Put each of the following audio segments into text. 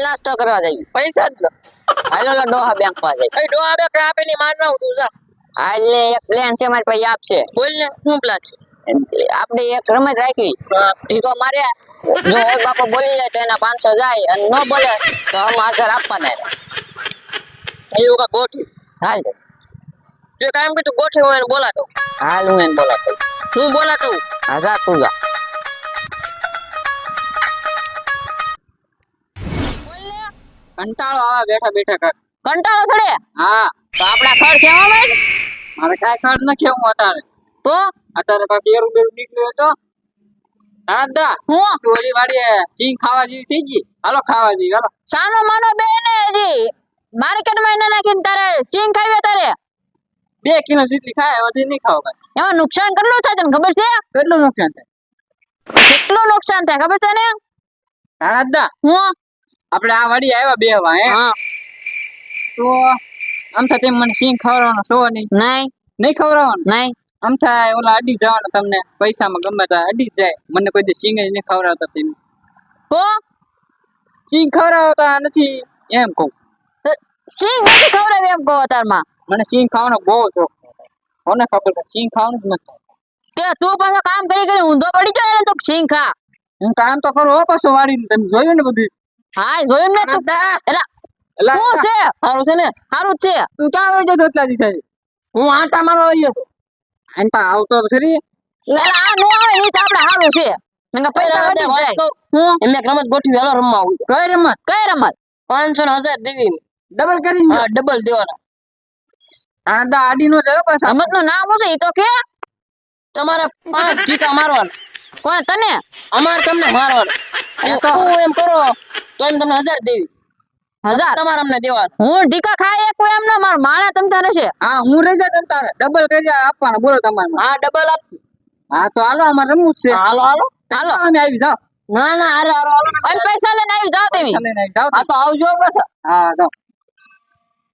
નાસ્તો કરવા જઈએ. પૈસા જ લો. હાલો લો ડોહા બેંક પાસે જઈએ. એ ડોહા બે આપેલી માર ના તું જા. હાલ ને એક પ્લાન છે મારી પાસે આપશે. બોલ ને શું પ્લાન છે? આપણે એક રમત રાખી. ટીકો મારે જો હોય બાપો બોલી જાય તો એના 500 જાય અને ન બોલે તો હમ 1000 આપવાના. એવું કા ગોઠવી. હાલ જો કામ કે તું ગોઠવી હું એને બોલાતો. હાલ હું એને બોલાતો. હું બોલાતો. હા જા તું જા. બોલ ને. કંટાળો આવે બેઠા બેઠા કર. કંટાળો ચડે. હા તો આપડા ખર્ચ કેવા હોય? મારે કાઈ ખર્ચ ન કેવું અત્યારે. તો અત્યારે બેરું બેરું નીકળ્યો તો દાદા હું તું ઓલી વાડીએ ચીંગ ખાવા જેવી થઈ ગઈ. હાલો ખાવા જેવી હાલો. સાનો માનો બે ને હજી માર્કેટમાં એને નાખીને તારે સિંગ ખાવી તારે 2 કિલો જેટલી ખાય વધી નહીં ખાવ કાંઈ. એમાં નુકસાન કેટલું થાય તને ખબર છે? કેટલું નુકસાન થાય? કેટલું નુકસાન થાય ખબર છે ને? દાદા હું આપણે આ વાડી આવ્યા બેહવા હે હા તો આમ થાય તેમ મને સિંગ ખવડાવવાનો છો નહીં નહીં ખવડાવવાનો નહીં આમ થાય ઓલા અડી જવાના તમને પૈસામાં ગમે ત્યાં અડી જાય મને કોઈ દી સિંગ જ નહીં ખવડાવતા તેમ તો સિંગ ખવડાવતા નથી એમ કહું. સિંગ નથી ખવડાવે એમ કહો તારમાં મને સિંગ ખાવાનો બહુ શોખ કોને ખબર છે સિંગ ખાવાનું જ નથી. કે તું પાછો કામ કરી કરી ઊંધો પડી ગયો ને તો સિંગ ખા. હું કામ તો કરું હો પાછો વાડીને તમે જોયું ને બધું. હા જોયું ને તું એલા શું છે? સારું છે ને સારું જ છે. તું ક્યાં વહી જતો એટલા દી થાય? હું આટા મારવા આવ્યો હતો. આંટા આવતો તો ખરી. એલા આ નો આવે ઈ તો આપણે સારું છે. નંગા પૈસા વધી જાય. હું એમ એક રમત ગોઠવી હાલો રમવા આવું. કઈ રમત 500 ને 1000 દેવી ડબલ કરીને. હા ડબલ દેવાના. આડા આડી નો જાય પાછા. રમત નું નામ શું છે ઈ તો કે? તમારે 5 ટીકા મારવાના. કોણ તને? અમારે તમને મારવાના. હું એમ કરો તો એમ તમને 1000 દેવી. 1000 તમારે અમને દેવાના. હું ઢીકા ખાય એક એમ ના માર માણા તમ તારે છે. હા હું રહી જા તમ તારે ડબલ કરી આપવાના બોલો તમારે. હા ડબલ આપ. હા તો હાલો અમારે રમવું જ છે. હાલો હાલો હાલો અમે આવી જાવ. ના ના અરે હાલો અને પૈસા લઈને આવી જાવ તમે. લઈને આવી જાવ. હા તો આવજો પાછા. હા જાવ.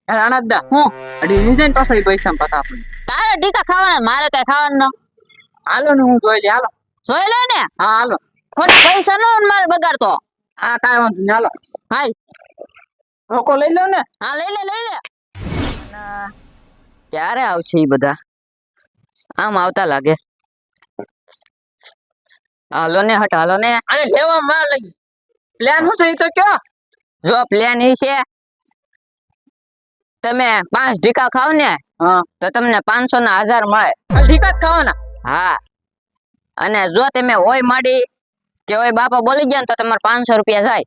રાણાદા હું અડી ની જાય પાછા ઈ પૈસા પાછા આપણે. તારે ઢીકા ખાવાના મારે કઈ ખાવાનું ન. હાલો ને હું જોઈ લે હાલો. જોઈ લે ને. હા હાલો. ખોટા પૈસા નો મારે બગાડતો. હા કાઈ વાંધો નહીં હાલો. હાલ રોકો લઈ લો ને. હા લઈ લે ક્યારે આવશે ઈ બધા? આમ આવતા લાગે. હાલો ને હટ હાલો ને. આને લેવા વાર લાગી. પ્લાન શું છે ઈ તો કયો? જો પ્લાન ઈ છે તમે 5 ઢીકા ખાવ ને હા તો તમને 500 ના 1000 મળે. ઢીકા જ ખાવાના. હા અને જો તમે ઓય માડી કે ઓય બાપા બોલી ગયા ને તો તમારે 500 રૂપિયા જાય.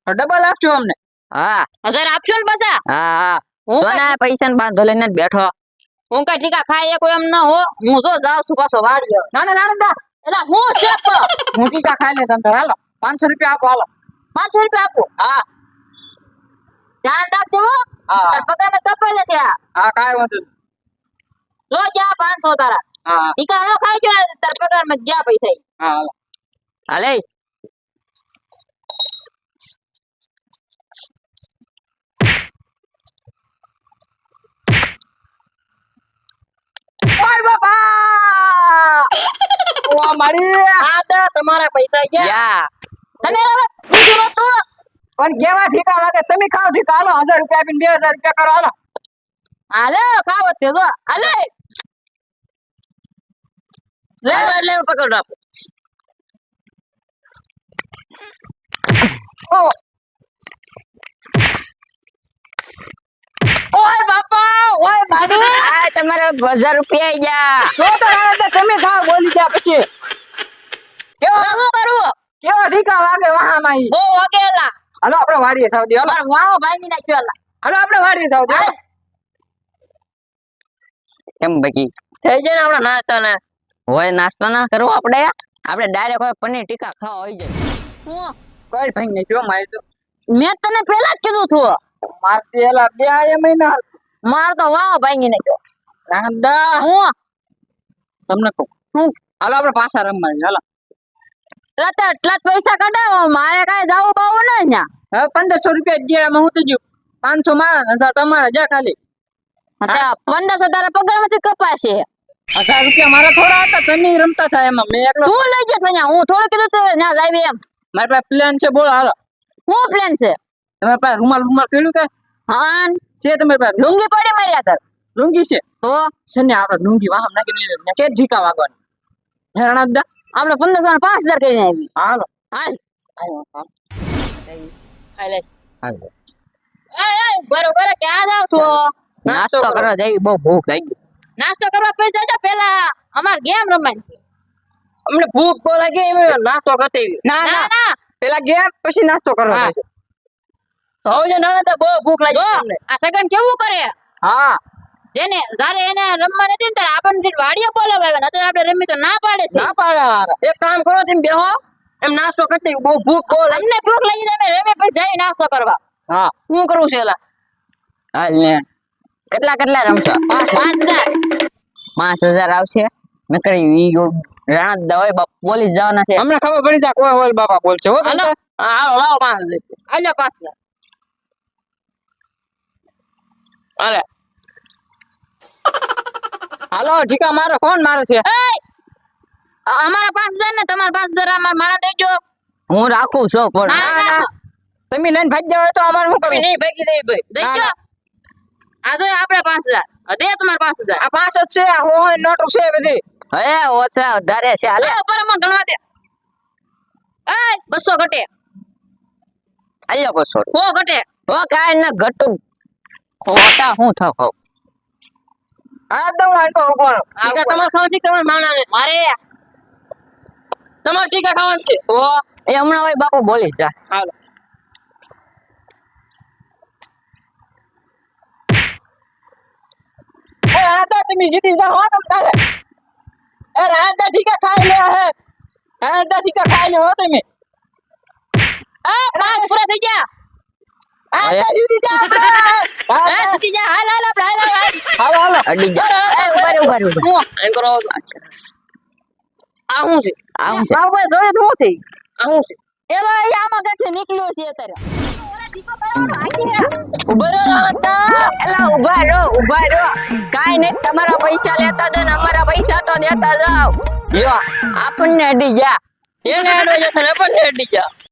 ડબલ આપજો અમને. હા 1000 આપજો ને પાછા. હા હા હું જો ને પૈસા ને બાંધો લઈને જ બેઠો. હું કઈ ટીકા ખાય કોઈ એમ ન હો. હું જો જાવ છું પાછો વાડી. ના ના રાણદા એટલે હું શેપ હું ટીકા ખાઈ લે તમે હાલો 500 રૂપિયા આપો હાલો. 500 રૂપિયા આપો. હા ધ્યાન રાખજો હો. હા તાર પગાર ને કપાઈ જશે. હા કાઈ વાંધો નહીં. લો જા 500 તારા. હા ટીકા નો ખાઈ જો તાર પગાર માં ગયા પૈસા. હા હાલો. હાલે ઓય બાપા ઓ મારી આ તો તમારા પૈસા ગયા. યા તને હવે બીજું નતું પણ કેવા ઠીકા વાગે તમે ખાવ ઠીકા હાલો 1000 રૂપિયા આપીને 2000 રૂપિયા કરો હાલો. હાલે ખાવ તે જો હાલે લે પકડ આપ. ઓ ઓય બાપા ઓય માડી આ તમારે 1000 રૂપિયા આઈ ગયા. તો તો રાણદા તમે ખાવ બોલી ગયા પછી કેવો હું કરું કેવા ઠીકા વાગે વાહામાં ઈ. બહુ વાગેલા હાલો આપણે વાડીએ થાવ દે હાલો. માર વાહો ભાંગી નાખ્યો એલા. હાલો આપણે વાડીએ થાવ દે કેમ બાકી થઈ જાય ને આપણા નાસ્તા ને. હોય નાસ્તો ના કરવો આપણે ડાયરેક્ટ હોય પનીર ટીકા ખાવા આવી જાય. હું કોઈ ભાઈ નહીં જો મારી તો મેં તને પહેલા જ કીધું છું મારતી એલા 2 મહિના માર તો વાહો ભાંગી નાખ્યો. રાણદા હું તમને કહું હું હાલો આપણે પાછા રમવા જઈએ હાલો. એટલા જ પૈસા કઢાવો મારે કાંઈ જાવું બાવું નહીં ન્યા. હવે 1500 રૂપિયા ગયા એમાં હું તો જો 500 મારા 1000 તમારા જા ખાલી. 1500 તારા પગાર માંથી કપાશે. 1000 રૂપિયા મારા થોડા હતા તમે રમતા હતા એમાં મેં એકલો. તું લઈ જતો ન્યા હું થોડું કીધું તું ન્યા લાવી એમ. મારી પાસે પ્લાન છે બોલો હાલો. શું પ્લાન છે? તમારા પાસે રૂમાલ કર્યું કે હા છે તમારી પાસે લુંગી પડી મારી આગળ લુંગી છે તો છે ને આપણે લુંગી વાહમ નાખીને કે ઢીકા વાગવાની હેરાણા દા આપણે 1500 ને 5000 કરીને આવી હાલો હાલ હાલો હાલે એ બરોબર ક્યાં જાવ છો નાસ્તો કરવા જઈ બહુ ભૂખ લાગી નાસ્તો કરવા પૈસા જાવ પેલા અમાર ગેમ રમાય અમને ભૂખ બહુ લાગી એમ નાસ્તો કરતી ના ના પેલા ગયા પછી નાસ્તો કરવા હા. જજો. સૌને નાના તો બહુ ભૂખ લાગી તમને આ સગન કેવું કરે હા જેને જારે એને રમવા નથી ને ત્યારે આપણને વાડીએ બોલાવે નતર આપણે રમી તો ના પાડે છે ના પાડે એક કામ કરો તમે બેહો એમ નાસ્તો કરતી બહુ ભૂખ બહુ લાગી અમને ભૂખ લાગી તમે રમે પછી જઈ નાસ્તો કરવા હા શું કરવું છે એલા હાલ ને કેટલા રમશો 5000 5000 આવશે નકર ઈ રાણા દવાઈ બાપ પોલીસ જવાના છે અમને ખબર પડી જા કોઈ ઓલ બાપા બોલશે હો હાલો તમને હાલો લાવો 5000 હાલો 5000 અરે હાલો ઠીકા મારો કોણ મારે છે અમારા 5000 ને તમારા 5000 અમાર માણા દેજો હું રાખું છું પણ ના, ના. તમે લઈને ભાગ જાવ તો અમારે શું કરવું નહીં ભાગી જઈ ભાઈ ના, દેજો આ જો આપણે 5000 દે તમારા 5000 આ 5 જ છે આ હોય નોટો છે બધી હે ઓછા વધારે છે હાલે પર મને ગણવા દે એ 200 ઘટે આલ્યો 200 હો ઘટે હો કાઈ ન ઘટું ખોટા હું થાવ હા તો આટો કોણ ટીકા તમારે ખાવા છે તમારા માણાને મારે તમારે ટીકા ખાવાનું છે તો એ હમણાં ઓય બાપુ બોલી જા હાલો એ રાતા તમે જીતી જાઓ હો તમ તારે એ રાતા ઠીકા ખાઈ લે હે રાતા ઠીકા ખાઈ લે હો તમે આ પાંચ પૂરા થઈ ગયા રાતા જીતી જા આપણે એ જીતી જા હાલ હાલ આપણે હાલ હાલો હાલો અડી જા એ ઉભા એમ કરો આ હું છે બાબુ જોયે તો છે આ હું છે એલો આમાં કઈક નીકળ્યો છે અત્યારે ઉભા રહો રાવતા એલા ઉભા રહો કાઈ નહીં તમારા પૈસા લેતા દો ને અમારા પૈસા તો દેતા જાવ યો આપણને અડી જા એને અડવા જતા ને આપણને અડી જા